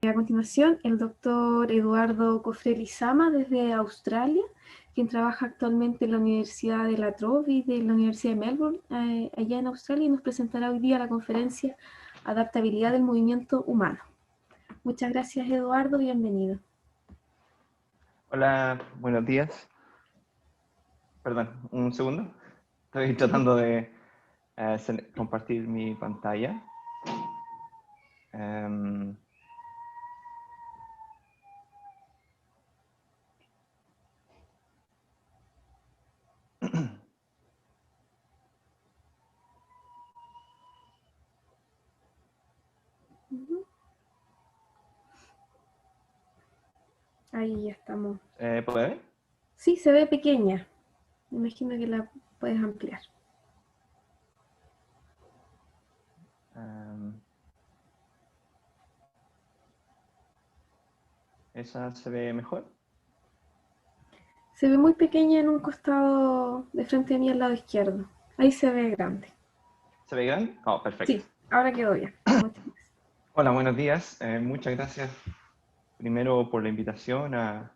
A continuación, el doctor Eduardo Cofré Sama desde Australia, quien trabaja actualmente en la Universidad de La Trobe y de la Universidad de Melbourne, allá en Australia, y nos presentará hoy día la conferencia Adaptabilidad del Movimiento Humano. Muchas gracias, Eduardo, bienvenido. Hola, buenos días. Perdón, un segundo. Estoy Sí. tratando de compartir mi pantalla. Em, Ahí ya estamos. ¿puede ver? Sí, se ve pequeña. Me imagino que la puedes ampliar. Em, ¿Esa se ve mejor? Se ve muy pequeña en un costado de frente a mí al lado izquierdo. Ahí se ve grande. ¿Se ve grande? Oh, perfecto. Sí, ahora quedó bien. Muchas gracias. Hola, buenos días. Muchas gracias primero por la invitación a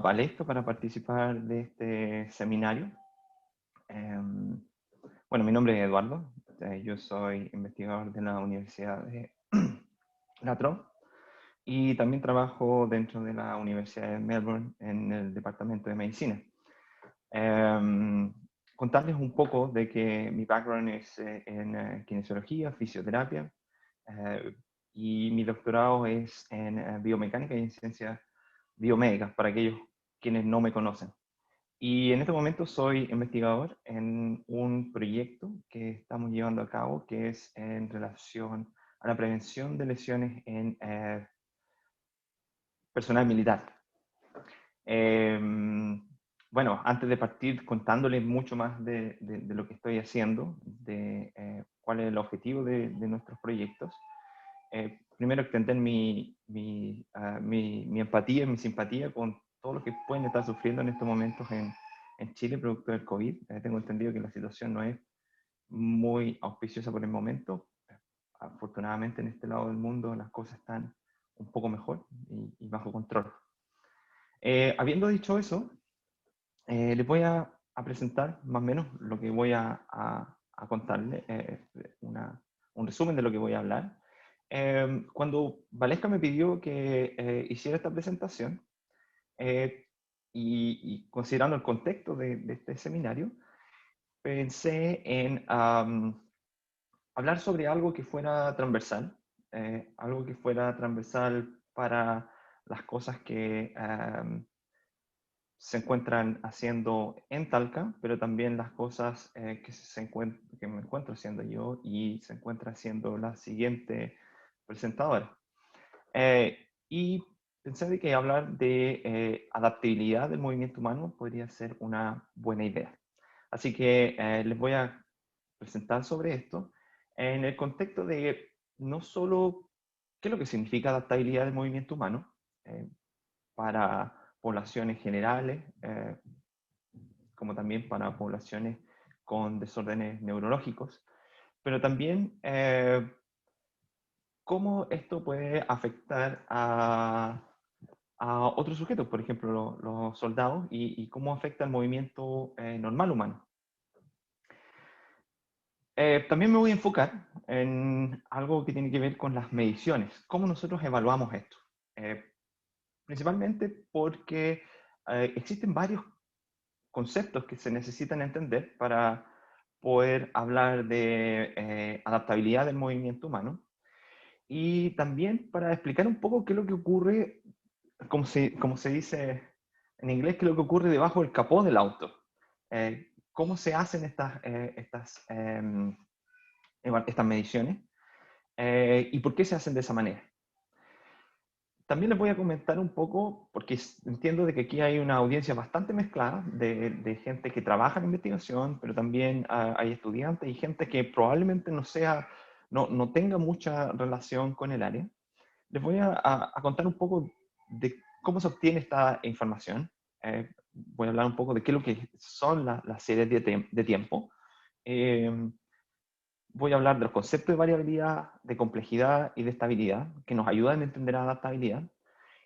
Valesco para participar de este seminario. Em, bueno, mi nombre es Eduardo. Yo soy investigador de la Universidad de La Trobe. Y también trabajo dentro de la Universidad de Melbourne en el Departamento de Medicina. Contarles un poco de que mi background es en kinesiología, fisioterapia, eh, y mi doctorado es en biomecánica y en ciencias biomédicas, para aquellos quienes no me conocen. Y en este momento soy investigador en un proyecto que estamos llevando a cabo que es en relación a la prevención de lesiones en personal militar. Eh, bueno, antes de partir contándoles mucho más de lo que estoy haciendo, de cuál es el objetivo de nuestros proyectos, primero extender mi empatía y mi simpatía con todos los que pueden estar sufriendo en estos momentos en Chile producto del COVID. Tengo entendido que la situación no es muy auspiciosa por el momento. Afortunadamente en este lado del mundo las cosas están un poco mejor y bajo control. Habiendo dicho eso, les voy a presentar más o menos lo que voy a contarles, un resumen de lo que voy a hablar. Cuando Valesca me pidió que hiciera esta presentación, eh, y considerando el contexto de este seminario, pensé en hablar sobre algo que fuera transversal para las cosas que se encuentran haciendo en Talca, pero también las cosas que me encuentro haciendo yo y se encuentra haciendo la siguiente presentadora. Y pensé de que hablar de adaptabilidad del movimiento humano podría ser una buena idea. Así que les voy a presentar sobre esto en el contexto de no solo qué es lo que significa adaptabilidad del movimiento humano, para poblaciones generales, como también para poblaciones con desórdenes neurológicos, pero también cómo esto puede afectar a otros sujetos, por ejemplo, los soldados, y cómo afecta el movimiento normal humano. También me voy a enfocar en algo que tiene que ver con las mediciones, cómo nosotros evaluamos esto. Principalmente porque existen varios conceptos que se necesitan entender para poder hablar de adaptabilidad del movimiento humano y también para explicar un poco qué es lo que ocurre, como se dice en inglés, qué es lo que ocurre debajo del capó del auto. Cómo se hacen estas mediciones y por qué se hacen de esa manera. También les voy a comentar un poco, porque entiendo de que aquí hay una audiencia bastante mezclada de gente que trabaja en investigación, pero también hay estudiantes y gente que probablemente no tenga mucha relación con el área. Les voy a contar un poco de cómo se obtiene esta información. Voy a hablar un poco de qué es lo que son las series de tiempo. voy a hablar de los conceptos de variabilidad, de complejidad y de estabilidad, que nos ayudan a entender la adaptabilidad,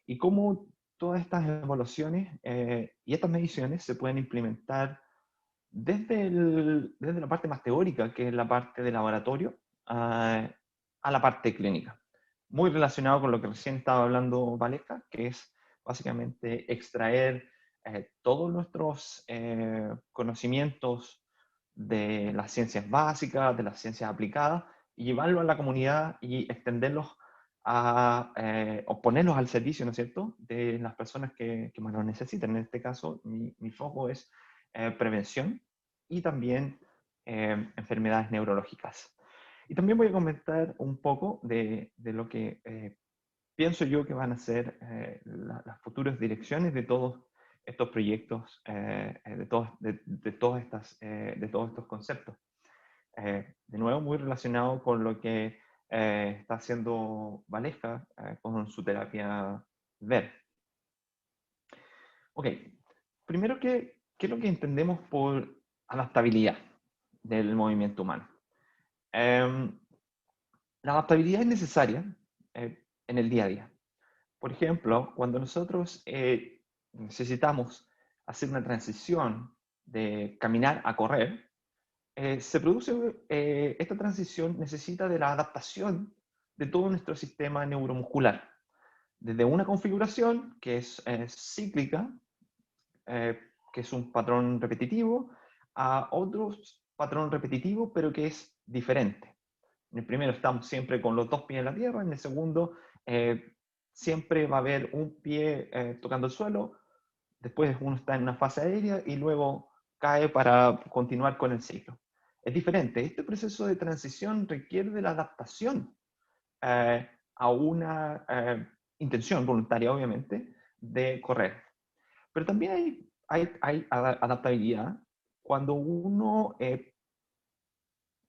y cómo todas estas evaluaciones y estas mediciones se pueden implementar desde la parte más teórica, que es la parte de laboratorio, a la parte clínica. Muy relacionado con lo que recién estaba hablando Valesca, que es básicamente extraer todos nuestros conocimientos de las ciencias básicas, de las ciencias aplicadas, y llevarlo a la comunidad y extenderlos o ponerlos al servicio, ¿no es cierto?, de las personas que más lo necesitan. En este caso, mi foco es prevención y también enfermedades neurológicas. Y también voy a comentar un poco de lo que pienso yo que van a ser las futuras direcciones de todos estos proyectos, de todos estos conceptos. De nuevo, muy relacionado con lo que está haciendo Valesca con su terapia VER. Ok, primero, ¿qué es lo que entendemos por adaptabilidad del movimiento humano? La adaptabilidad es necesaria en el día a día. Por ejemplo, cuando nosotros necesitamos hacer una transición de caminar a correr, esta transición necesita de la adaptación de todo nuestro sistema neuromuscular. Desde una configuración que es cíclica, que es un patrón repetitivo, a otro patrón repetitivo, pero que es diferente. En el primero estamos siempre con los dos pies en la tierra, en el segundo siempre va a haber un pie tocando el suelo, después uno está en una fase aérea y luego cae para continuar con el ciclo. Es diferente. Este proceso de transición requiere de la adaptación a una intención voluntaria, obviamente, de correr. Pero también hay adaptabilidad cuando uno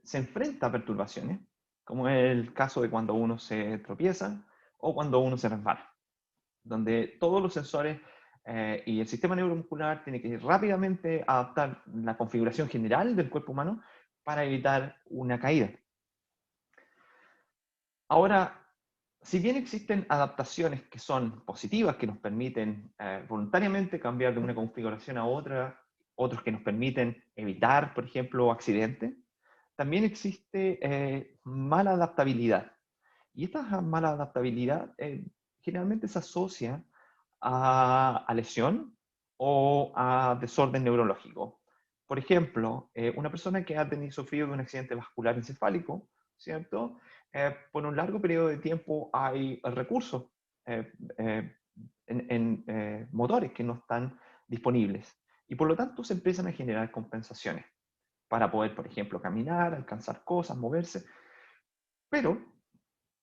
se enfrenta a perturbaciones, como es el caso de cuando uno se tropieza o cuando uno se resbala, donde todos los sensores y el sistema neuromuscular tiene que rápidamente adaptar la configuración general del cuerpo humano para evitar una caída. Ahora, si bien existen adaptaciones que son positivas, que nos permiten voluntariamente cambiar de una configuración a otra, otros que nos permiten evitar, por ejemplo, accidentes, también existe mala adaptabilidad. Y esta mala adaptabilidad generalmente se asocia a lesión o a desorden neurológico. Por ejemplo, una persona que ha sufrido de un accidente vascular encefálico, ¿cierto? Por un largo periodo de tiempo hay recursos eh, eh, en motores que no están disponibles. Y por lo tanto se empiezan a generar compensaciones para poder, por ejemplo, caminar, alcanzar cosas, moverse. Pero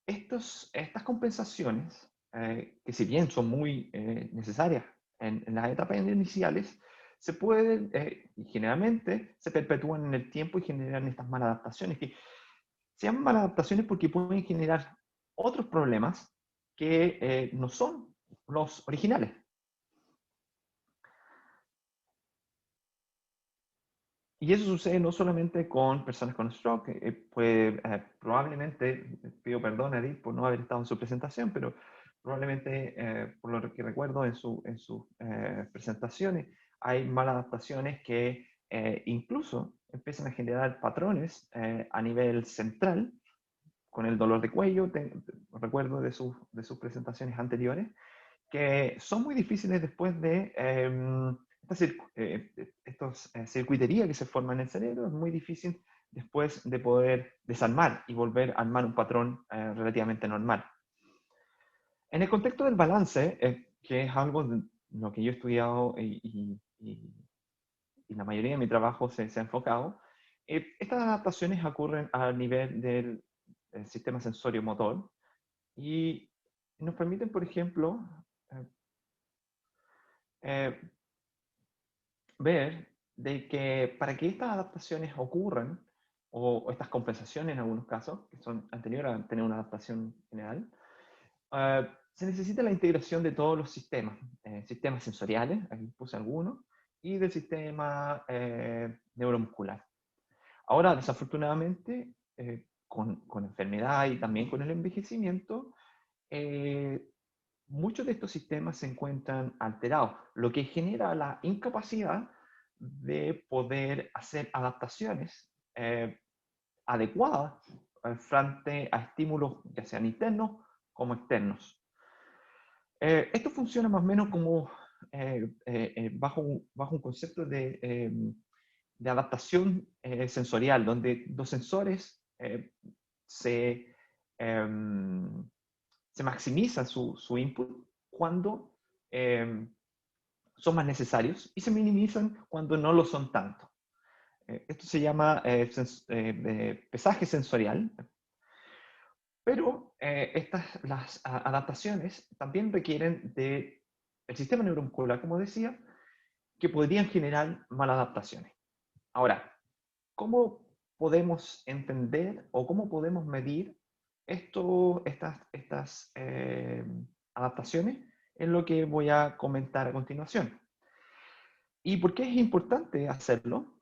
estas compensaciones, que si bien son muy necesarias en las etapas iniciales, se pueden, y generalmente se perpetúan en el tiempo y generan estas maladaptaciones, que se llaman maladaptaciones porque pueden generar otros problemas que no son los originales. Y eso sucede no solamente con personas con stroke, probablemente, pido perdón a Edith por no haber estado en su presentación, pero probablemente, por lo que recuerdo en sus presentaciones, hay maladaptaciones que incluso empiezan a generar patrones a nivel central, con el dolor de cuello, recuerdo de sus presentaciones anteriores, que son muy difíciles después de estas circuiterías que se forman en el cerebro. Es muy difícil después de poder desarmar y volver a armar un patrón relativamente normal. En el contexto del balance, que es algo de lo que yo he estudiado y la mayoría de mi trabajo se ha enfocado, estas adaptaciones ocurren a nivel del sistema sensorio-motor y nos permiten, por ejemplo, eh, eh, ver de que para que estas adaptaciones ocurran, o estas compensaciones en algunos casos, que son anteriores a tener una adaptación general, se necesita la integración de todos los sistemas, sistemas sensoriales, aquí puse algunos, y del sistema neuromuscular. Ahora, desafortunadamente, con enfermedad y también con el envejecimiento, muchos de estos sistemas se encuentran alterados, lo que genera la incapacidad de poder hacer adaptaciones adecuadas frente a estímulos, ya sean internos como externos. Esto funciona más o menos como bajo un concepto de adaptación sensorial, donde los sensores se, em, se maximiza su input cuando son más necesarios y se minimizan cuando no lo son tanto. Esto se llama pesaje sensorial, pero las adaptaciones también requieren del sistema neuromuscular, como decía, que podrían generar maladaptaciones. Ahora, ¿cómo podemos entender o cómo podemos medir estas adaptaciones? Es lo que voy a comentar a continuación. ¿Y por qué es importante hacerlo?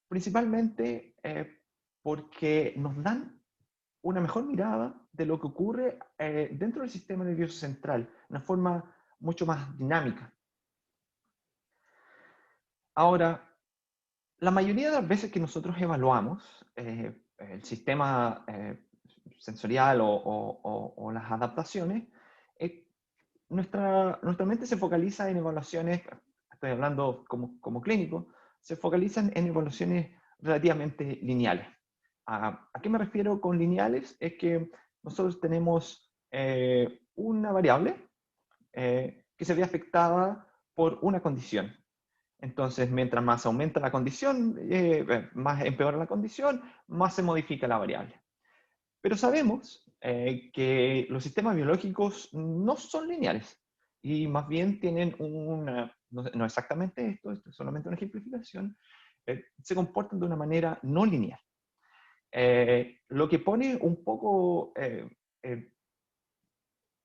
Principalmente porque nos dan una mejor mirada de lo que ocurre dentro del sistema nervioso central, de una forma mucho más dinámica. Ahora, la mayoría de las veces que nosotros evaluamos el sistema sensorial o las adaptaciones, nuestra mente se focaliza en evaluaciones, estoy hablando como clínico, se focalizan en evaluaciones relativamente lineales. ¿A qué me refiero con lineales? Es que nosotros tenemos una variable que se ve afectada por una condición. Entonces, mientras más aumenta la condición, más empeora la condición, más se modifica la variable. Pero sabemos que los sistemas biológicos no son lineales y más bien tienen no exactamente esto es solamente una ejemplificación, se comportan de una manera no lineal. Lo que pone un poco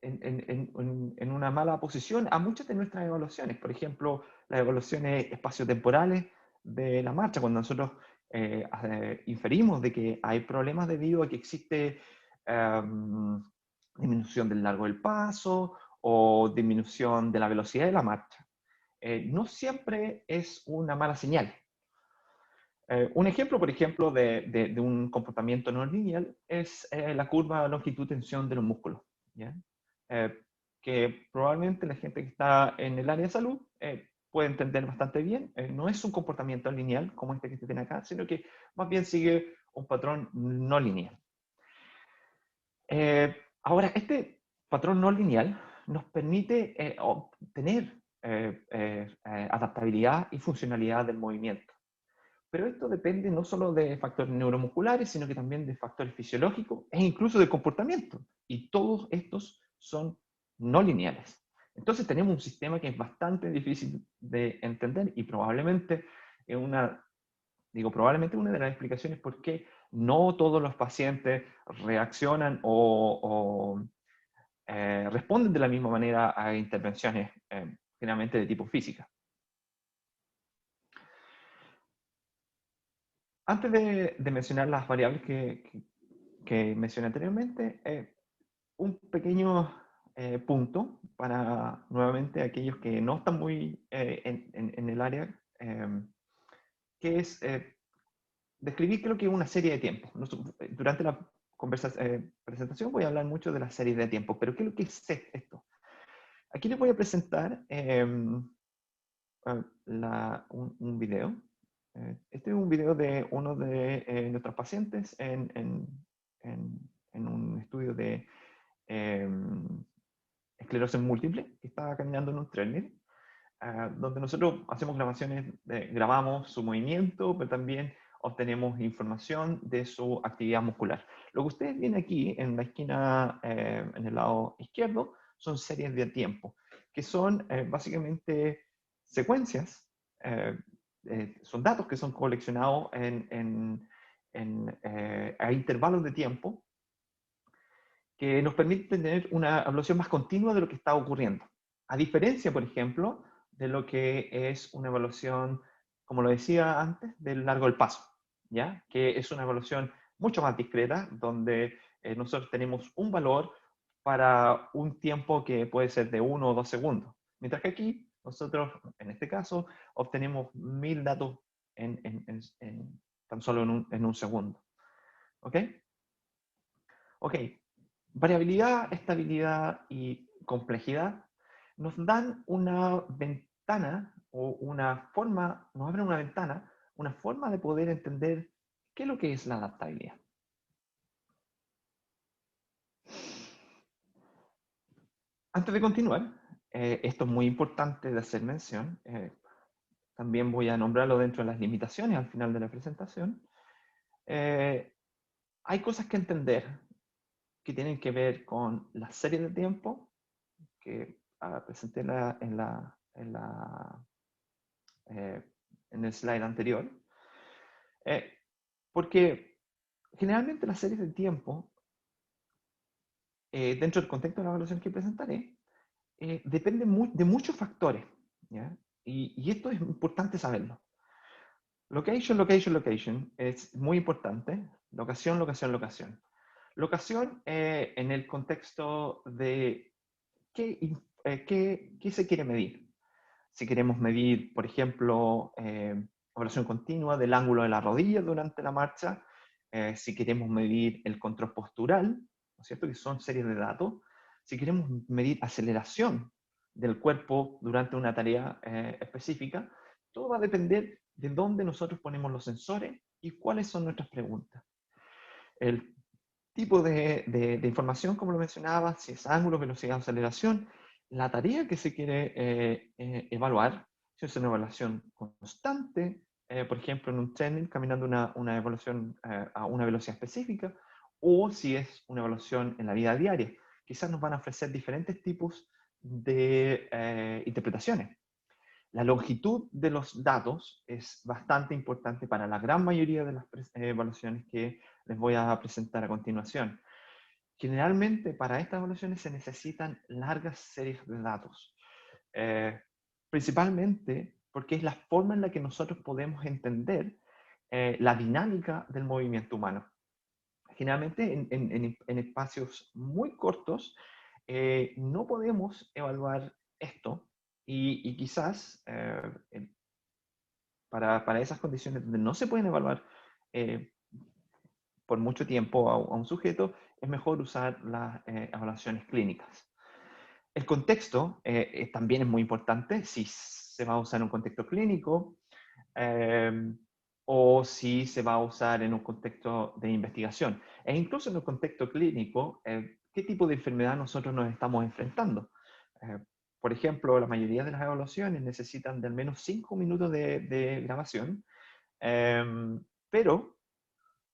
en una mala posición a muchas de nuestras evaluaciones. Por ejemplo, las evaluaciones espaciotemporales de la marcha, cuando nosotros inferimos de que hay problemas debido a que existe disminución del largo del paso o disminución de la velocidad de la marcha. No siempre es una mala señal. Un ejemplo, por ejemplo, de un comportamiento no lineal es la curva longitud-tensión de los músculos. ¿Ya? Que probablemente la gente que está en el área de salud puede entender bastante bien. No es un comportamiento lineal como este que se tiene acá, sino que más bien sigue un patrón no lineal. Ahora, este patrón no lineal nos permite obtener adaptabilidad y funcionalidad del movimiento. Pero esto depende no solo de factores neuromusculares, sino que también de factores fisiológicos e incluso de comportamiento. Y todos estos son no lineales. Entonces tenemos un sistema que es bastante difícil de entender y probablemente probablemente una de las explicaciones por qué no todos los pacientes reaccionan o responden de la misma manera a intervenciones generalmente de tipo física. Antes de mencionar las variables que mencioné anteriormente, un pequeño punto para nuevamente aquellos que no están muy en el área, que es describir creo que una serie de tiempos. Durante la presentación voy a hablar mucho de la serie de tiempos, pero ¿qué es lo que es esto? Aquí les voy a presentar un video. Este es un video de uno de nuestros pacientes en un estudio de esclerosis múltiple, que está caminando en un treadmill, donde nosotros hacemos grabaciones, grabamos su movimiento, pero también obtenemos información de su actividad muscular. Lo que ustedes ven aquí en la esquina, en el lado izquierdo, son series de tiempo, que son básicamente secuencias, son datos que son coleccionados a intervalos de tiempo que nos permiten tener una evaluación más continua de lo que está ocurriendo. A diferencia, por ejemplo, de lo que es una evaluación, como lo decía antes, del largo del paso, ¿ya? Que es una evaluación mucho más discretas, donde nosotros tenemos un valor para un tiempo que puede ser de 1 o 2 segundos. Mientras que aquí, nosotros, en este caso, obtenemos 1000 datos tan solo en un segundo. ¿Ok? Ok. Variabilidad, estabilidad y complejidad nos dan una ventana o una forma, nos abren una ventana, una forma de poder entender qué es lo que es la adaptabilidad. Antes de continuar, esto es muy importante de hacer mención, también voy a nombrarlo dentro de las limitaciones al final de la presentación. Hay cosas que entender que tienen que ver con la serie de tiempo que presenté en el slide anterior, porque generalmente las series de tiempo, dentro del contexto de la evaluación que presentaré, dependen de muchos factores, ¿ya? Y esto es importante saberlo. Location, location, location es muy importante. Locación, locación, locación. Locación en el contexto de qué se quiere medir. Si queremos medir, por ejemplo, evaluación continua del ángulo de la rodilla durante la marcha, si queremos medir el control postural, ¿no es cierto? Que son series de datos. Si queremos medir aceleración del cuerpo durante una tarea específica, todo va a depender de dónde nosotros ponemos los sensores y cuáles son nuestras preguntas. El tipo de información, como lo mencionaba, si es ángulo, velocidad, aceleración, la tarea que se quiere evaluar, si es una evaluación constante, por ejemplo, en un treadmill, caminando una evaluación a una velocidad específica, o si es una evaluación en la vida diaria. Quizás nos van a ofrecer diferentes tipos de interpretaciones. La longitud de los datos es bastante importante para la gran mayoría de las evaluaciones que les voy a presentar a continuación. Generalmente para estas evaluaciones se necesitan largas series de datos, principalmente porque es la forma en la que nosotros podemos entender la dinámica del movimiento humano. Generalmente en espacios muy cortos no podemos evaluar esto y quizás para esas condiciones donde no se pueden evaluar eh, por mucho tiempo a un sujeto, es mejor usar las evaluaciones clínicas. El contexto también es muy importante, si se va a usar en un contexto clínico o si se va a usar en un contexto de investigación. E incluso en un contexto clínico, ¿qué tipo de enfermedad nosotros nos estamos enfrentando? Por ejemplo, la mayoría de las evaluaciones necesitan de al menos 5 minutos de grabación, pero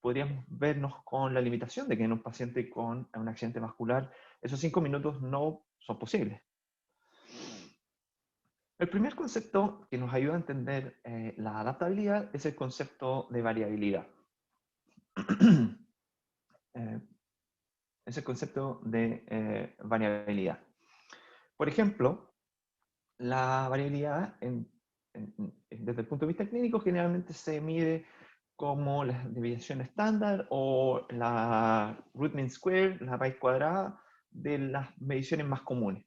podríamos vernos con la limitación de que en un paciente con un accidente vascular esos 5 minutos no son posibles. El primer concepto que nos ayuda a entender la adaptabilidad es el concepto de variabilidad. Es el concepto de variabilidad. Por ejemplo, la variabilidad desde el punto de vista clínico generalmente se mide como la desviación estándar o la root mean square, la raíz cuadrada de las mediciones más comunes.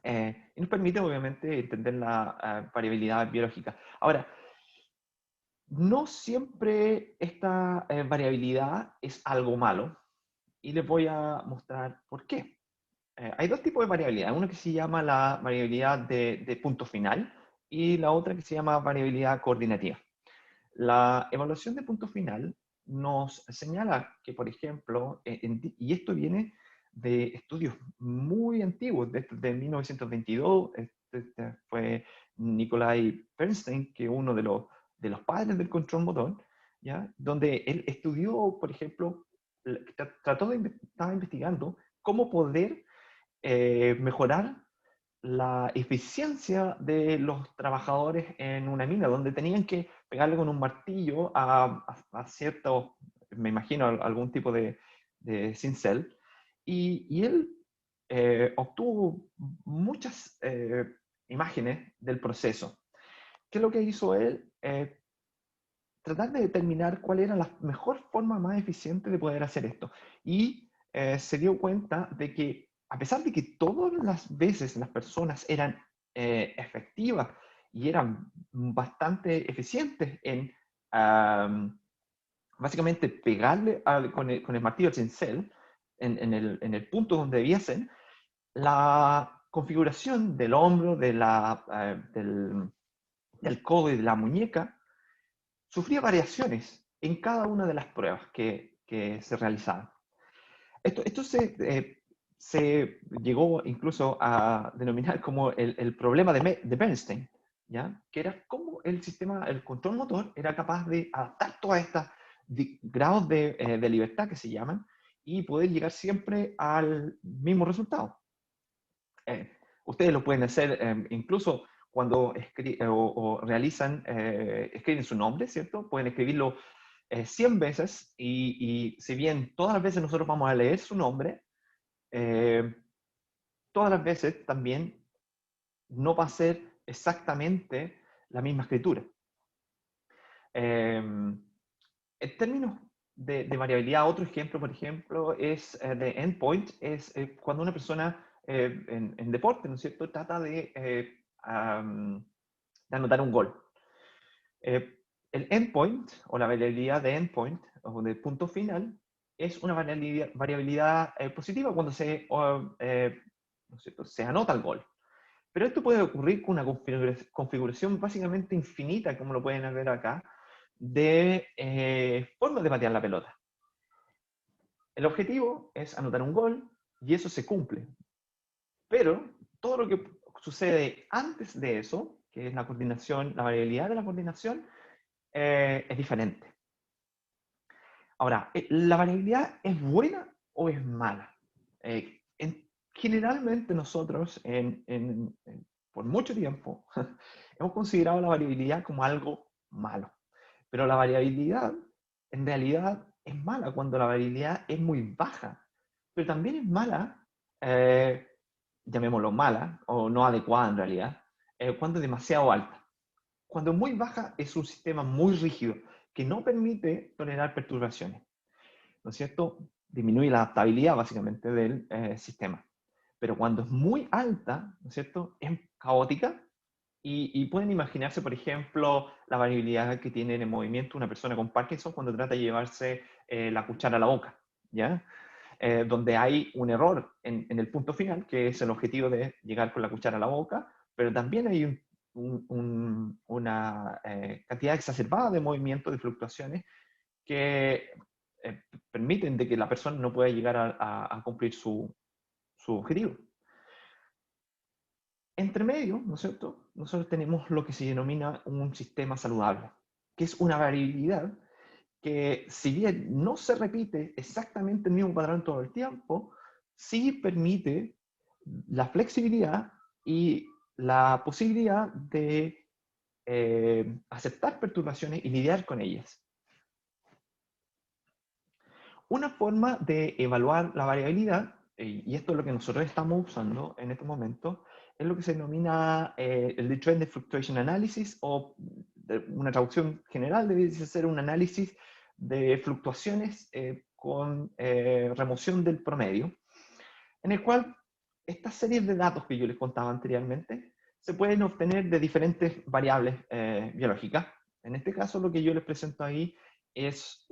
Y nos permite obviamente entender la variabilidad biológica. Ahora, no siempre esta variabilidad es algo malo y les voy a mostrar por qué. Hay dos tipos de variabilidad, una que se llama la variabilidad de punto final y la otra que se llama variabilidad coordinativa. La evaluación de punto final nos señala que, por ejemplo, y esto viene de estudios muy antiguos, de 1922, fue Nikolai Bernstein, que es uno de los padres del control motor, ¿ya? Donde él estudió, por ejemplo, estaba investigando cómo poder mejorar la eficiencia de los trabajadores en una mina, donde tenían que pegarle con un martillo a cierto, me imagino, algún tipo de cincel, y él obtuvo muchas imágenes del proceso. ¿Qué es lo que hizo él? tratar de determinar cuál era la mejor forma más eficiente de poder hacer esto. Y se dio cuenta de que, a pesar de que todas las veces las personas eran efectivas y eran bastante eficientes en básicamente pegarle con el martillo al cincel en el punto donde debiesen, la configuración del hombro, del codo y de la muñeca sufría variaciones en cada una de las pruebas que se realizaban. Esto se llegó incluso a denominar como el problema de Bernstein, ¿ya? Que era cómo el control motor era capaz de adaptar todas estas grados de libertad que se llaman y poder llegar siempre al mismo resultado. Ustedes lo pueden hacer incluso cuando realizan, escriben su nombre, ¿cierto? Pueden escribirlo 100 veces y si bien todas las veces nosotros vamos a leer su nombre, eh, todas las veces también no va a ser exactamente la misma escritura. En términos de variabilidad, otro ejemplo, por ejemplo, es de endpoint, es cuando una persona en deporte, ¿no es cierto?, trata de anotar un gol. El endpoint, o la variabilidad de endpoint, o de punto final, es una variabilidad positiva cuando ¿no es cierto?, se anota el gol. Pero esto puede ocurrir con una configuración básicamente infinita, como lo pueden ver acá, de formas de patear la pelota. El objetivo es anotar un gol y eso se cumple. Pero todo lo que sucede antes de eso, que es la coordinación, la variabilidad de la coordinación, es diferente. Ahora, ¿la variabilidad es buena o es mala? Generalmente nosotros, por mucho tiempo, hemos considerado la variabilidad como algo malo. Pero la variabilidad, en realidad, es mala cuando la variabilidad es muy baja. Pero también es mala, llamémoslo mala, o no adecuada en realidad, cuando es demasiado alta. Cuando es muy baja es un sistema muy rígido que no permite tolerar perturbaciones, ¿no es cierto? Disminuye la adaptabilidad básicamente del sistema. Pero cuando es muy alta, ¿no es cierto? Es caótica y pueden imaginarse, por ejemplo, la variabilidad que tiene en el movimiento una persona con Parkinson cuando trata de llevarse la cuchara a la boca, ¿ya? Donde hay un error en el punto final, que es el objetivo de llegar con la cuchara a la boca, pero también hay una cantidad exacerbada de movimientos, de fluctuaciones, que permiten de que la persona no pueda llegar a cumplir su objetivo. Entre medio, ¿no es cierto?, nosotros tenemos lo que se denomina un sistema saludable, que es una variabilidad que, si bien no se repite exactamente el mismo patrón todo el tiempo, sí permite la flexibilidad y la posibilidad de aceptar perturbaciones y lidiar con ellas. Una forma de evaluar la variabilidad, y esto es lo que nosotros estamos usando en este momento, es lo que se denomina el Trend Fluctuation Analysis, o una traducción general debe ser un análisis de fluctuaciones con remoción del promedio, en el cual estas series de datos que yo les contaba anteriormente se pueden obtener de diferentes variables biológicas. En este caso, lo que yo les presento ahí es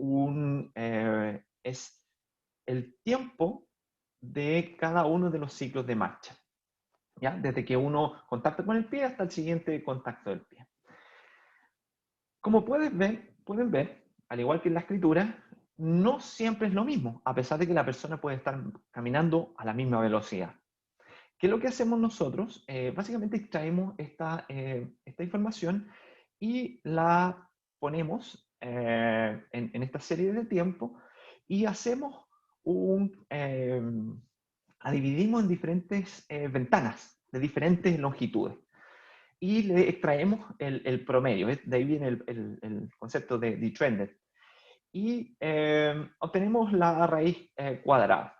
el tiempo de cada uno de los ciclos de marcha, ¿ya? Desde que uno contacta con el pie hasta el siguiente contacto del pie. Como pueden ver, al igual que en la escritura, no siempre es lo mismo, a pesar de que la persona puede estar caminando a la misma velocidad. ¿Qué es lo que hacemos nosotros? Básicamente extraemos esta información y la ponemos en esta serie de tiempo y hacemos la dividimos en diferentes ventanas de diferentes longitudes y le extraemos el promedio. De ahí viene el concepto de trended. Y obtenemos la raíz cuadrada.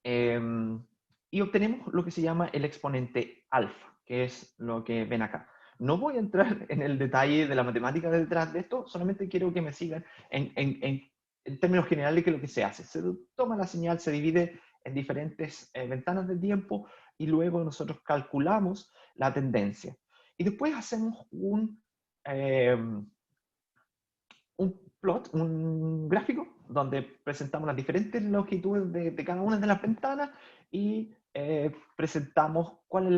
Y obtenemos lo que se llama el exponente alfa, que es lo que ven acá. No voy a entrar en el detalle de la matemática detrás de esto, solamente quiero que me sigan en términos generales, que es lo que se hace. Se toma la señal, se divide en diferentes ventanas de tiempo y luego nosotros calculamos la tendencia. Y después hacemos un plot, un gráfico, donde presentamos las diferentes longitudes de cada una de las ventanas y presentamos cuál es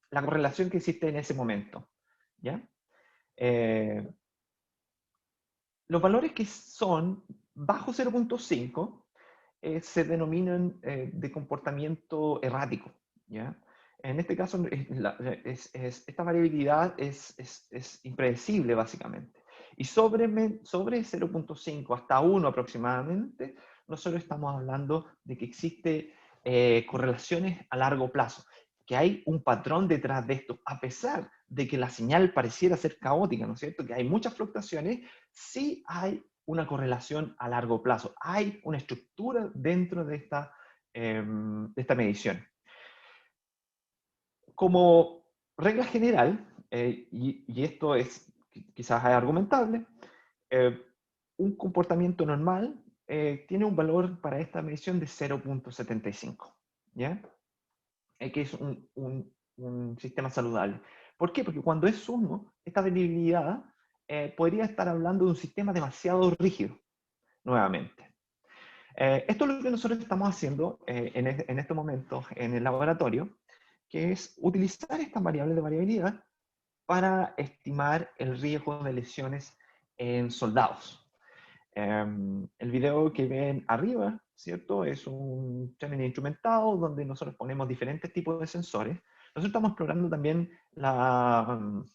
la correlación que existe en ese momento. ¿Ya? Los valores que son bajo 0.5 se denominan de comportamiento errático. ¿Ya? En este caso, esta variabilidad es impredecible, básicamente. Y sobre 0.5 hasta 1 aproximadamente, nosotros estamos hablando de que existe correlaciones a largo plazo, que hay un patrón detrás de esto, a pesar de que la señal pareciera ser caótica, ¿no es cierto? Que hay muchas fluctuaciones, sí hay una correlación a largo plazo, hay una estructura dentro de esta medición. Como regla general, y esto es quizás argumentable, un comportamiento normal tiene un valor para esta medición de 0.75, ¿ya? Que es un sistema saludable. ¿Por qué? Porque cuando es 1, esta variabilidad podría estar hablando de un sistema demasiado rígido, nuevamente. Esto es lo que nosotros estamos haciendo en estos momentos en el laboratorio, que es utilizar estas variables de variabilidad para estimar el riesgo de lesiones en soldados. El video que ven arriba, ¿cierto? Es un término instrumentado donde nosotros ponemos diferentes tipos de sensores. Nosotros estamos explorando también la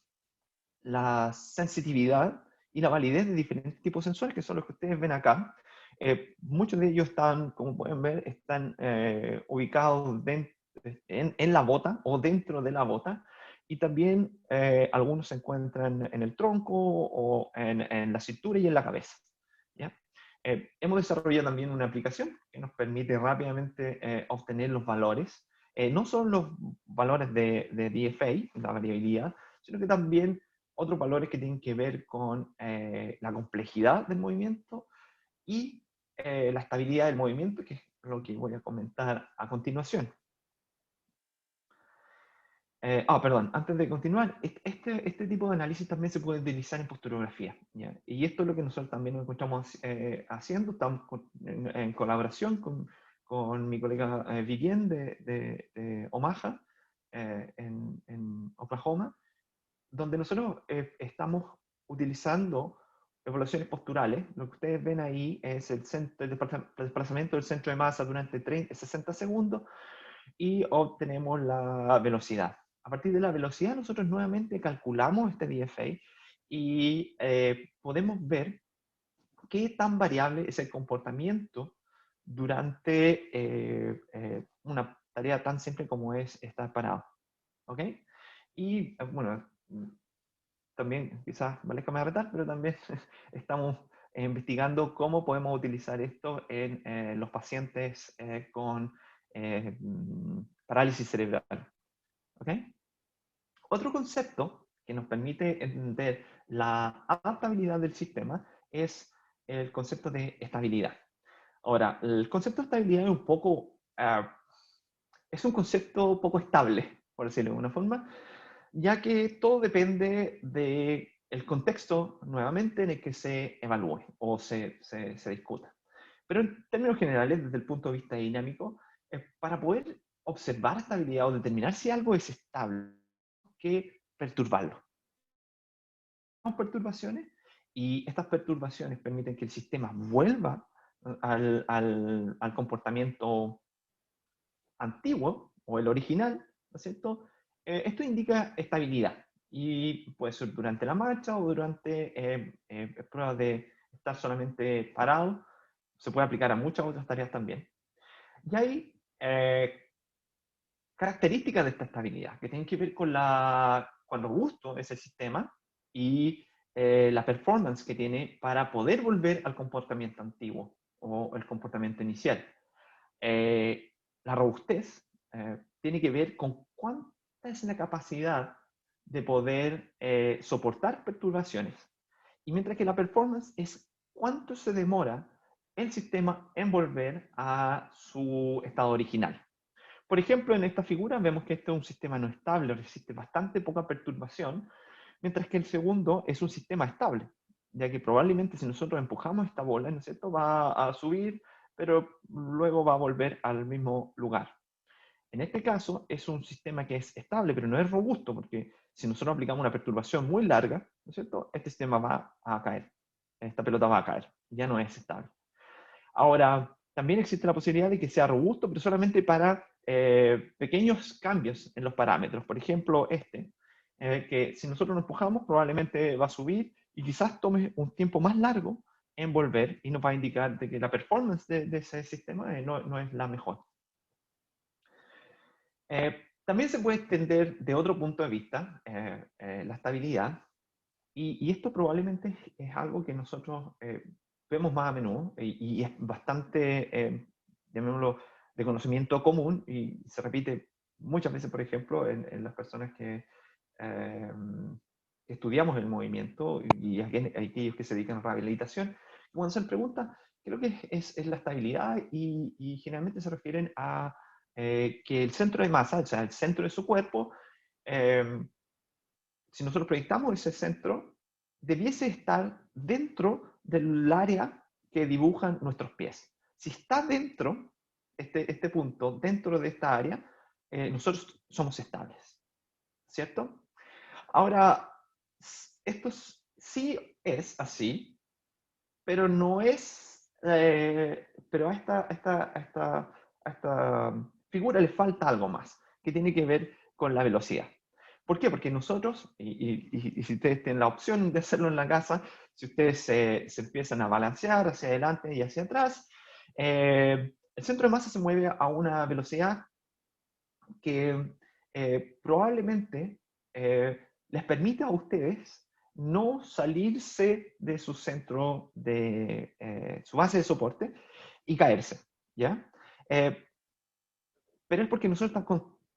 sensitividad y la validez de diferentes tipos de sensores, que son los que ustedes ven acá. Muchos de ellos están, como pueden ver, están ubicados en la bota o dentro de la bota, y también algunos se encuentran en el tronco o en la cintura y en la cabeza. ¿Ya? Hemos desarrollado también una aplicación que nos permite rápidamente obtener los valores, no solo los valores de DFA, la variabilidad, sino que también otros valores que tienen que ver con la complejidad del movimiento y la estabilidad del movimiento, que es lo que voy a comentar a continuación. Perdón, antes de continuar, este tipo de análisis también se puede utilizar en posturografía, ¿ya? Y esto es lo que nosotros también nos encontramos haciendo, estamos en colaboración con mi colega Vivien de Omaha, en Oklahoma, donde nosotros estamos utilizando evaluaciones posturales. Lo que ustedes ven ahí es el desplazamiento del centro de masa durante 60 segundos y obtenemos la velocidad. A partir de la velocidad nosotros nuevamente calculamos este DFA y podemos ver qué tan variable es el comportamiento durante una tarea tan simple como es estar parado. ¿Ok? Y bueno, también quizás parezca más retar, pero también estamos investigando cómo podemos utilizar esto en los pacientes con parálisis cerebral. ¿Okay? Otro concepto que nos permite entender la adaptabilidad del sistema es el concepto de estabilidad. Ahora, el concepto de estabilidad es un concepto poco estable, por decirlo de alguna forma, ya que todo depende del contexto, nuevamente, en el que se evalúe o se discuta. Pero en términos generales, desde el punto de vista dinámico, para poder observar estabilidad o determinar si algo es estable, hay que perturbarlo. Tenemos perturbaciones y estas perturbaciones permiten que el sistema vuelva al comportamiento antiguo o el original, ¿no es cierto? Esto indica estabilidad y puede ser durante la marcha o durante pruebas de estar solamente parado. Se puede aplicar a muchas otras tareas también. Y hay características de esta estabilidad que tienen que ver con lo robusto es el sistema y la performance que tiene para poder volver al comportamiento antiguo o el comportamiento inicial. La robustez tiene que ver con cuánta es la capacidad de poder soportar perturbaciones. Y mientras que la performance es cuánto se demora el sistema en volver a su estado original. Por ejemplo, en esta figura vemos que este es un sistema no estable, resiste bastante poca perturbación, mientras que el segundo es un sistema estable, ya que probablemente si nosotros empujamos esta bola, ¿no es cierto?, va a subir, pero luego va a volver al mismo lugar. En este caso es un sistema que es estable, pero no es robusto, porque si nosotros aplicamos una perturbación muy larga, ¿no es cierto?, este sistema va a caer, esta pelota va a caer, ya no es estable. Ahora, también existe la posibilidad de que sea robusto, pero solamente para pequeños cambios en los parámetros. Por ejemplo, que si nosotros nos empujamos, probablemente va a subir y quizás tome un tiempo más largo en volver y nos va a indicar de que la performance de ese sistema no es la mejor. También se puede extender de otro punto de vista la estabilidad, y esto probablemente es algo que nosotros vemos más a menudo y es bastante, llamémoslo, de conocimiento común y se repite muchas veces, por ejemplo, en las personas eh, que estudiamos el movimiento y aquellos que se dedican a rehabilitación. Cuando se les pregunta, creo que es la estabilidad y generalmente se refieren a que el centro de masa, o sea, el centro de su cuerpo, si nosotros proyectamos ese centro, debiese estar dentro del área que dibujan nuestros pies. Si está dentro, este punto, dentro de esta área, nosotros somos estables, ¿cierto? Ahora, esto sí es así, pero no es, pero a esta figura le falta algo más, que tiene que ver con la velocidad. ¿Por qué? Porque nosotros, y si ustedes tienen la opción de hacerlo en la casa, si ustedes se empiezan a balancear hacia adelante y hacia atrás, el centro de masa se mueve a una velocidad que probablemente les permita a ustedes no salirse de su centro de su base de soporte y caerse, ¿ya? Pero es porque nosotros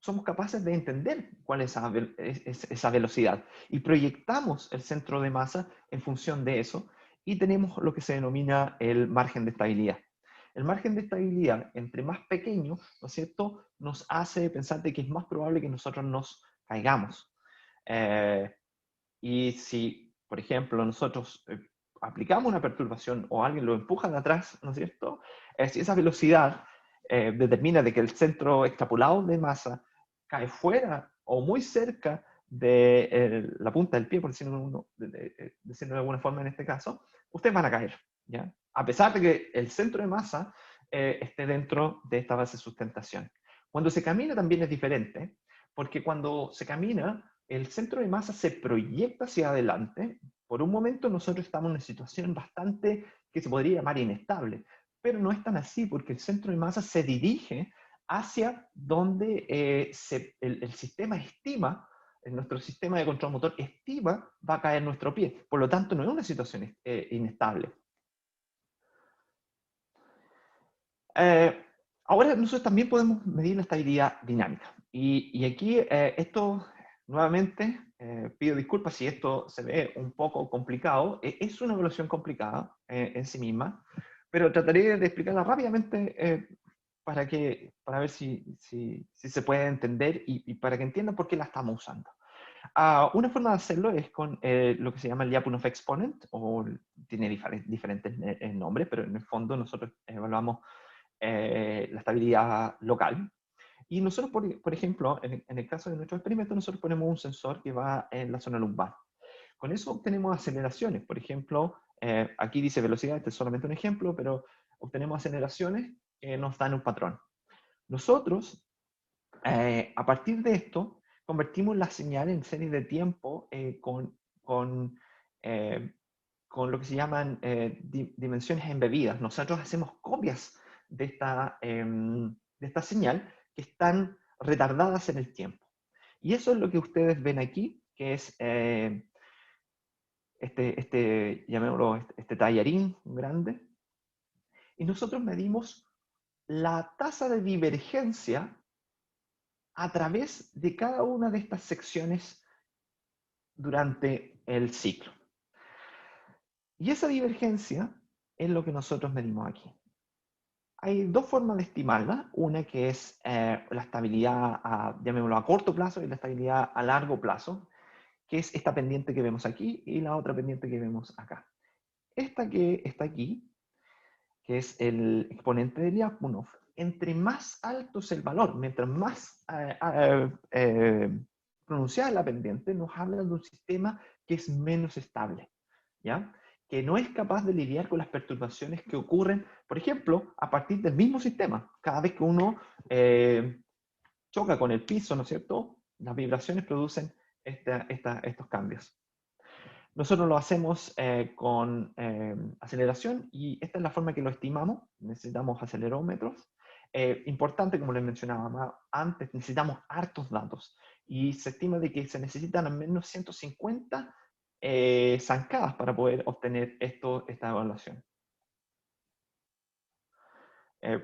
somos capaces de entender cuál es esa velocidad y proyectamos el centro de masa en función de eso y tenemos lo que se denomina el margen de estabilidad. El margen de estabilidad, entre más pequeño, ¿no es cierto?, nos hace pensar de que es más probable que nosotros nos caigamos. Y si, por ejemplo, nosotros aplicamos una perturbación o alguien lo empuja de atrás, ¿no es cierto?, si esa velocidad determina de que el centro extrapolado de masa cae fuera o muy cerca de la punta del pie, por decirlo de alguna forma en este caso, ustedes van a caer, ¿ya? A pesar de que el centro de masa esté dentro de esta base de sustentación. Cuando se camina también es diferente, porque cuando se camina, el centro de masa se proyecta hacia adelante. Por un momento nosotros estamos en una situación bastante que se podría llamar inestable, pero no es tan así porque el centro de masa se dirige hacia donde el sistema estima, nuestro sistema de control motor estima va a caer nuestro pie. Por lo tanto, no es una situación inestable. Ahora nosotros también podemos medir la estabilidad dinámica. Y aquí esto, nuevamente, pido disculpas si esto se ve un poco complicado. Es una evaluación complicada en sí misma, pero trataré de explicarla rápidamente para ver si se puede entender y para que entiendan por qué la estamos usando. Una forma de hacerlo es con lo que se llama el Lyapunov Exponent, o tiene diferentes nombres, pero en el fondo nosotros evaluamos la estabilidad local. Y nosotros, por ejemplo, en el caso de nuestro experimento, nosotros ponemos un sensor que va en la zona lumbar. Con eso obtenemos aceleraciones. Por ejemplo, aquí dice velocidad, este es solamente un ejemplo, pero obtenemos aceleraciones que nos dan un patrón. Nosotros, a partir de esto, convertimos la señal en serie de tiempo eh, con lo que se llaman dimensiones embebidas. Nosotros hacemos copias de esta señal que están retardadas en el tiempo. Y eso es lo que ustedes ven aquí, que es llamémoslo, este tallarín grande. Y nosotros medimos la tasa de divergencia a través de cada una de estas secciones durante el ciclo. Y esa divergencia es lo que nosotros medimos aquí. Hay dos formas de estimarla. Una que es la estabilidad, llamémoslo a corto plazo, y la estabilidad a largo plazo, que es esta pendiente que vemos aquí y la otra pendiente que vemos acá. Esta que está aquí, que es el exponente de Lyapunov, entre más alto es el valor, mientras más pronunciada la pendiente, nos habla de un sistema que es menos estable, ¿ya? Que no es capaz de lidiar con las perturbaciones que ocurren, por ejemplo, a partir del mismo sistema. Cada vez que uno choca con el piso, ¿no es cierto? Las vibraciones producen estos cambios. Nosotros lo hacemos con aceleración y esta es la forma que lo estimamos. Necesitamos acelerómetros. Importante, como les mencionaba antes, necesitamos hartos datos y se estima de que se necesitan al menos 150 zancadas para poder obtener esta evaluación.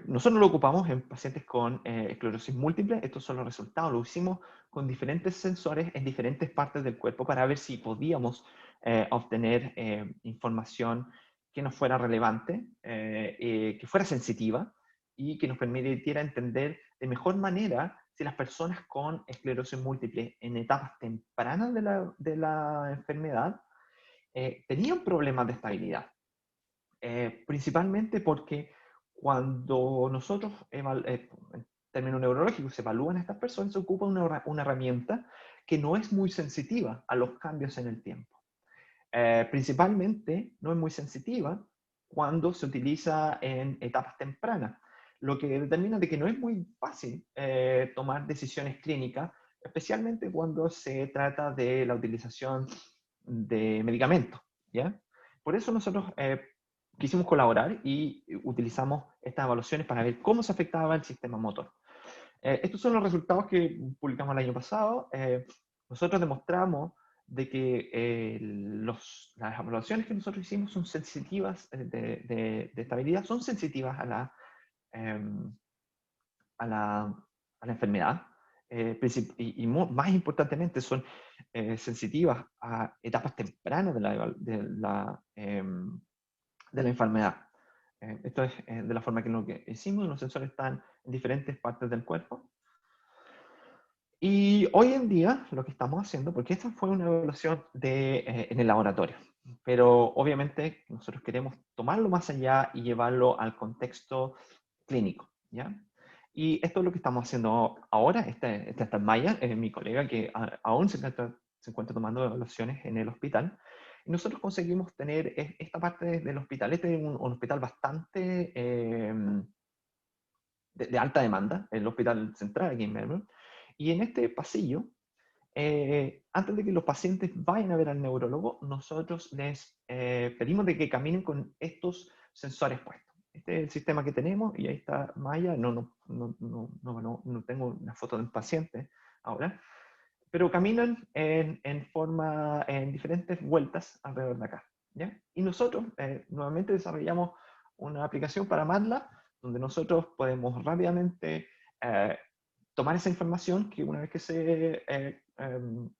Nosotros lo ocupamos en pacientes con esclerosis múltiple. Estos son los resultados. Lo hicimos con diferentes sensores en diferentes partes del cuerpo para ver si podíamos obtener información que nos fuera relevante, que fuera sensitiva y que nos permitiera entender de mejor manera si las personas con esclerosis múltiple en etapas tempranas de la enfermedad tenían problemas de estabilidad. Principalmente porque cuando nosotros, en términos neurológicos, se evalúan a estas personas, se ocupa una herramienta que no es muy sensitiva a los cambios en el tiempo. Principalmente no es muy sensitiva cuando se utiliza en etapas tempranas, lo que determina de que no es muy fácil tomar decisiones clínicas, especialmente cuando se trata de la utilización de medicamentos, ¿ya? Por eso nosotros quisimos colaborar y utilizamos estas evaluaciones para ver cómo se afectaba el sistema motor. Estos son los resultados que publicamos el año pasado. Nosotros demostramos de que las evaluaciones que nosotros hicimos son sensitivas de estabilidad, son sensitivas a la enfermedad. Y más importantemente son sensitivas a etapas tempranas de la enfermedad. Esto es de la forma que lo que hicimos. Los sensores están en diferentes partes del cuerpo. Y hoy en día lo que estamos haciendo, porque esta fue una evaluación en el laboratorio, pero obviamente nosotros queremos tomarlo más allá y llevarlo al contexto clínico, ¿ya? Y esto es lo que estamos haciendo ahora. Esta es Maya, mi colega que aún se encuentra tomando evaluaciones en el hospital. Y nosotros conseguimos tener esta parte del hospital. Este es un hospital bastante de alta demanda, el hospital central aquí en Melbourne. Y en este pasillo, antes de que los pacientes vayan a ver al neurólogo, nosotros les pedimos de que caminen con estos sensores puestos. Este es el sistema que tenemos y ahí está Maya. No tengo una foto del paciente ahora, pero caminan en diferentes vueltas alrededor de acá, ¿ya? Y nosotros nuevamente desarrollamos una aplicación para MATLAB donde nosotros podemos rápidamente tomar esa información que una vez que se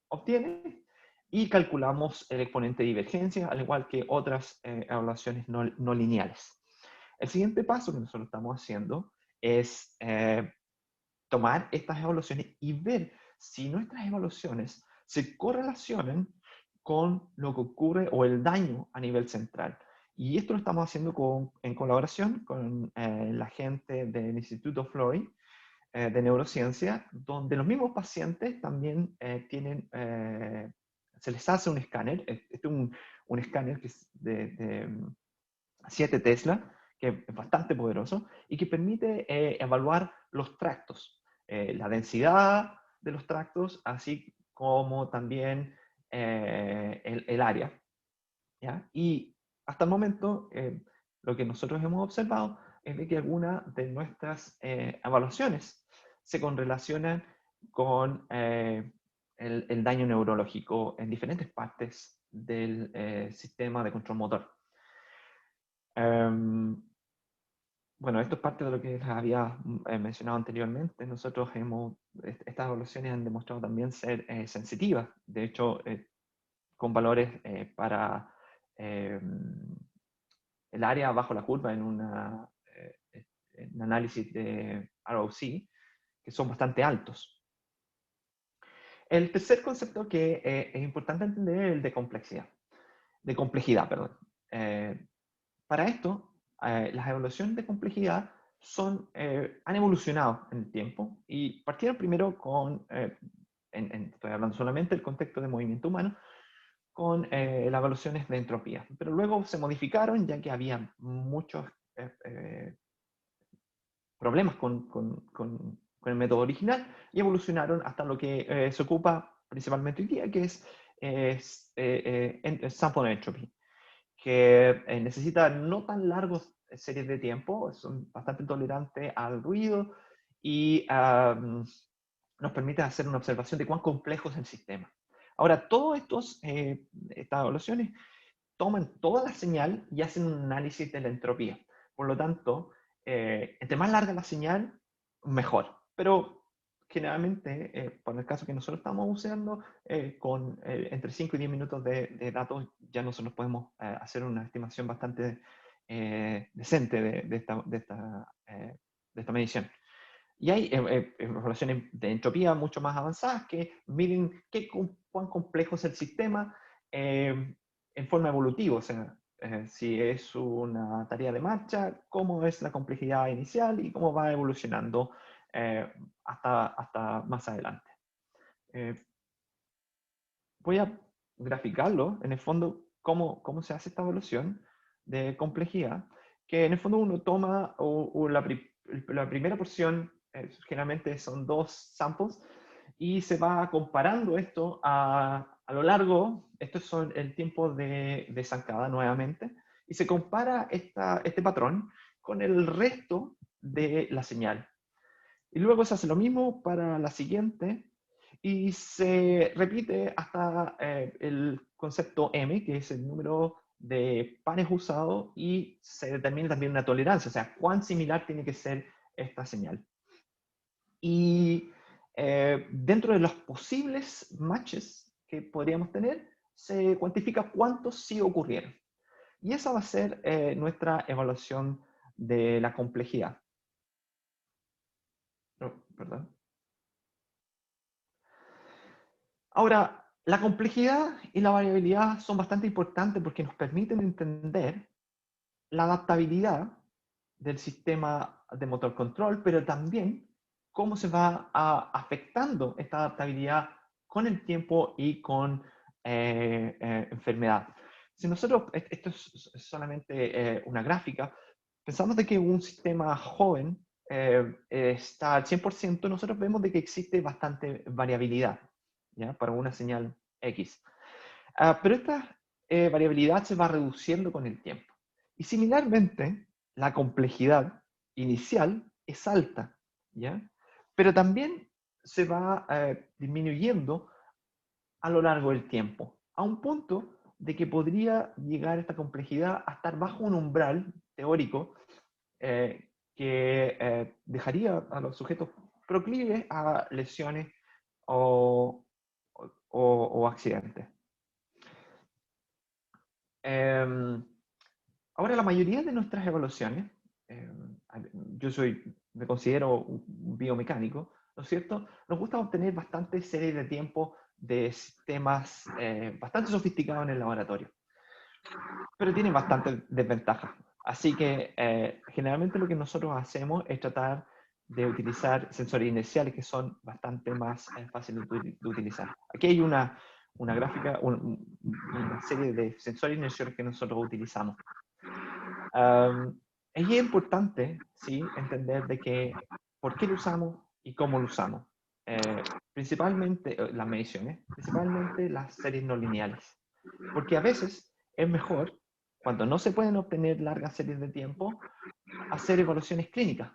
obtiene y calculamos el exponente de divergencia, al igual que otras evaluaciones no lineales. El siguiente paso que nosotros estamos haciendo es tomar estas evaluaciones y ver si nuestras evaluaciones se correlacionan con lo que ocurre o el daño a nivel central. Y esto lo estamos haciendo en colaboración con la gente del Instituto Florey de Neurociencia, donde los mismos pacientes también se les hace un escáner. Este es un escáner que es de 7 Tesla, que es bastante poderoso y que permite evaluar los tractos, la densidad de los tractos, así como también el área, ¿ya? Y hasta el momento, lo que nosotros hemos observado es de que algunas de nuestras evaluaciones se correlacionan con el daño neurológico en diferentes partes del sistema de control motor. Bueno, esto es parte de lo que les había mencionado anteriormente. Estas evaluaciones han demostrado también ser sensitivas. De hecho, con valores para el área bajo la curva en un análisis de ROC, que son bastante altos. El tercer concepto que es importante entender es el de complejidad. Perdón. Para esto, las evaluaciones de complejidad han evolucionado en el tiempo y partieron primero con, estoy hablando solamente del contexto de movimiento humano, con las evaluaciones de entropía. Pero luego se modificaron ya que había muchos problemas con el método original y evolucionaron hasta lo que se ocupa principalmente hoy día, que es sample entropy, que necesita no tan largos series de tiempo, son bastante tolerantes al ruido y nos permite hacer una observación de cuán complejo es el sistema. Ahora, estas evaluaciones toman toda la señal y hacen un análisis de la entropía. Por lo tanto, entre más larga la señal, mejor. Pero generalmente, por el caso que nosotros estamos usando, con entre 5 y 10 minutos de datos, ya nosotros podemos hacer una estimación bastante decente de esta medición. Y hay evaluaciones de entropía mucho más avanzadas que miden cuán complejo es el sistema en forma evolutiva, o sea, si es una tarea de marcha, cómo es la complejidad inicial y cómo va evolucionando hasta más adelante. Voy a graficarlo, en el fondo, cómo se hace esta evaluación de complejidad, que en el fondo uno toma la primera porción, generalmente son 2 samples, y se va comparando esto a lo largo, esto es el tiempo de zancada nuevamente, y se compara este patrón con el resto de la señal. Y luego se hace lo mismo para la siguiente, y se repite hasta el concepto M, que es el número de pares usados, y se determina también una tolerancia, o sea, cuán similar tiene que ser esta señal. Y dentro de los posibles matches que podríamos tener, se cuantifica cuántos sí ocurrieron. Y esa va a ser nuestra evaluación de la complejidad. No, perdón. Ahora, la complejidad y la variabilidad son bastante importantes porque nos permiten entender la adaptabilidad del sistema de motor control, pero también cómo se va afectando esta adaptabilidad con el tiempo y con enfermedad. Si nosotros, esto es solamente una gráfica, pensamos de que un sistema joven está al 100%, nosotros vemos de que existe bastante variabilidad, ¿ya? Para una señal X. Pero esta variabilidad se va reduciendo con el tiempo. Y similarmente, la complejidad inicial es alta, ¿ya? Pero también se va disminuyendo a lo largo del tiempo, a un punto de que podría llegar esta complejidad a estar bajo un umbral teórico que dejaría a los sujetos proclives a lesiones o accidentes. Ahora, la mayoría de nuestras evaluaciones, me considero un biomecánico, ¿no es cierto? Nos gusta obtener bastante series de tiempo de sistemas bastante sofisticados en el laboratorio, pero tienen bastantes desventajas. Así que generalmente lo que nosotros hacemos es tratar de utilizar sensores inerciales que son bastante más fáciles de utilizar. Aquí hay una gráfica, una serie de sensores inerciales que nosotros utilizamos. Es importante, sí, entender de que por qué lo usamos y cómo lo usamos. Principalmente las mediciones, principalmente las series no lineales. Porque a veces es mejor, cuando no se pueden obtener largas series de tiempo, hacer evaluaciones clínicas.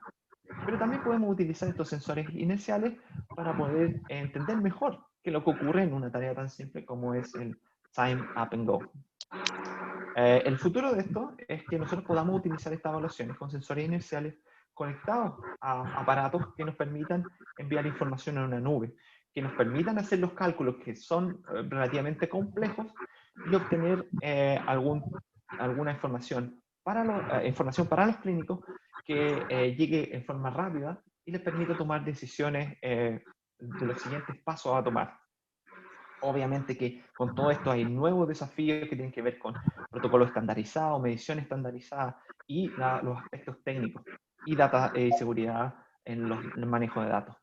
Pero también podemos utilizar estos sensores inerciales para poder entender mejor qué es lo que ocurre en una tarea tan simple como es el time up and go. El futuro de esto es que nosotros podamos utilizar estas evaluaciones con sensores inerciales conectados a aparatos que nos permitan enviar información a una nube, que nos permitan hacer los cálculos que son relativamente complejos y obtener alguna información información para los clínicos que llegue en forma rápida y les permita tomar decisiones de los siguientes pasos a tomar. Obviamente que con todo esto hay nuevos desafíos que tienen que ver con protocolos estandarizados, medición estandarizada y los aspectos técnicos y data y seguridad en el manejo de datos.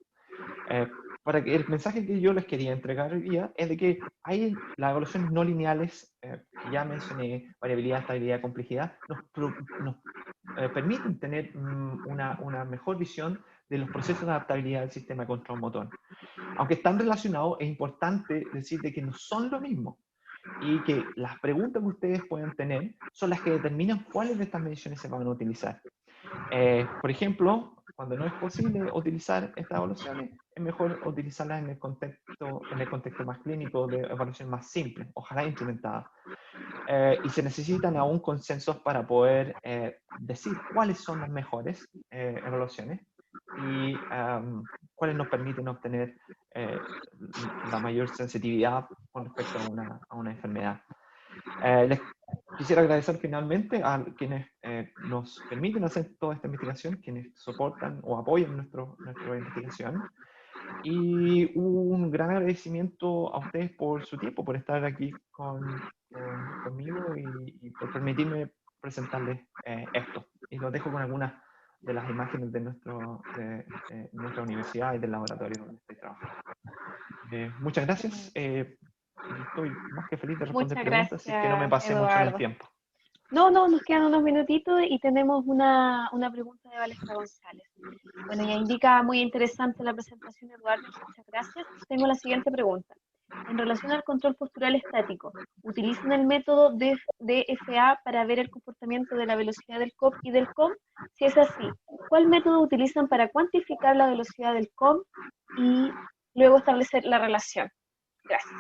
Para que el mensaje que yo les quería entregar hoy día es de que hay las evaluaciones no lineales, que ya mencioné, variabilidad, estabilidad, complejidad, nos permiten tener una mejor visión de los procesos de adaptabilidad del sistema de control motor. Aunque están relacionados, es importante decir de que no son lo mismo y que las preguntas que ustedes pueden tener son las que determinan cuáles de estas mediciones se van a utilizar. Por ejemplo, cuando no es posible utilizar estas evaluaciones, es mejor utilizarlas en el contexto más clínico de evaluación más simple, ojalá implementada. Y se necesitan aún consensos para poder decir cuáles son las mejores evaluaciones y cuáles nos permiten obtener la mayor sensibilidad con respecto a una enfermedad. Les quisiera agradecer finalmente a quienes nos permiten hacer toda esta investigación, quienes soportan o apoyan nuestra investigación. Y un gran agradecimiento a ustedes por su tiempo, por estar aquí conmigo y por permitirme presentarles esto. Y los dejo con algunas de las imágenes de nuestra universidad y del laboratorio donde estoy trabajando. Muchas gracias. Estoy más que feliz de responder Muchas preguntas, si es que no me gracias, pasé mucho en el Eduardo. tiempo. No, nos quedan unos minutitos y tenemos una pregunta de Valesca González. Bueno, ya indica muy interesante la presentación, Eduardo, muchas gracias. Tengo la siguiente pregunta. En relación al control postural estático, ¿utilizan el método de DFA para ver el comportamiento de la velocidad del COP y del COM? Si es así, ¿cuál método utilizan para cuantificar la velocidad del COM y luego establecer la relación? Gracias.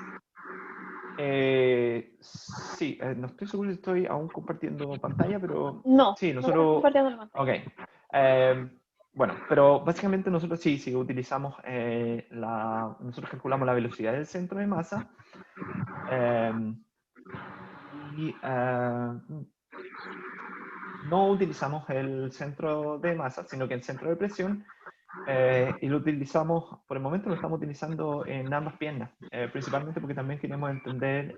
Sí, no estoy seguro si estoy aún compartiendo pantalla, pero No, sí, no estás nosotros... compartiendo la pantalla. Ok. Bueno, pero básicamente nosotros sí utilizamos, nosotros calculamos la velocidad del centro de masa y no utilizamos el centro de masa, sino que el centro de presión, y lo utilizamos, por el momento lo estamos utilizando en ambas piernas, principalmente porque también queremos entender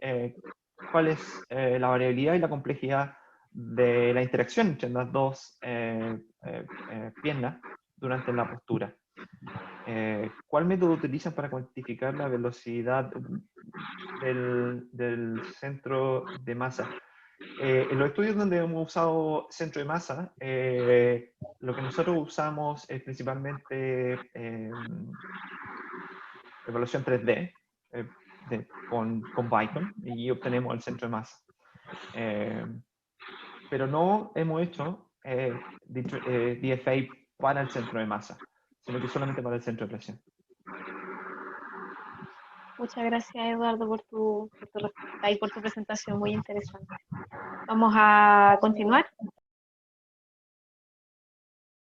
cuál es la variabilidad y la complejidad de la interacción entre las dos piernas durante la postura. ¿Cuál método utilizan para cuantificar la velocidad del centro de masa? En los estudios donde hemos usado centro de masa, lo que nosotros usamos es principalmente evaluación 3D con Vicon y obtenemos el centro de masa. Pero no hemos hecho DFA para el centro de masa, sino que solamente para el centro de presión. Muchas gracias, Eduardo, por tu respuesta y por tu presentación, muy interesante. Vamos a continuar.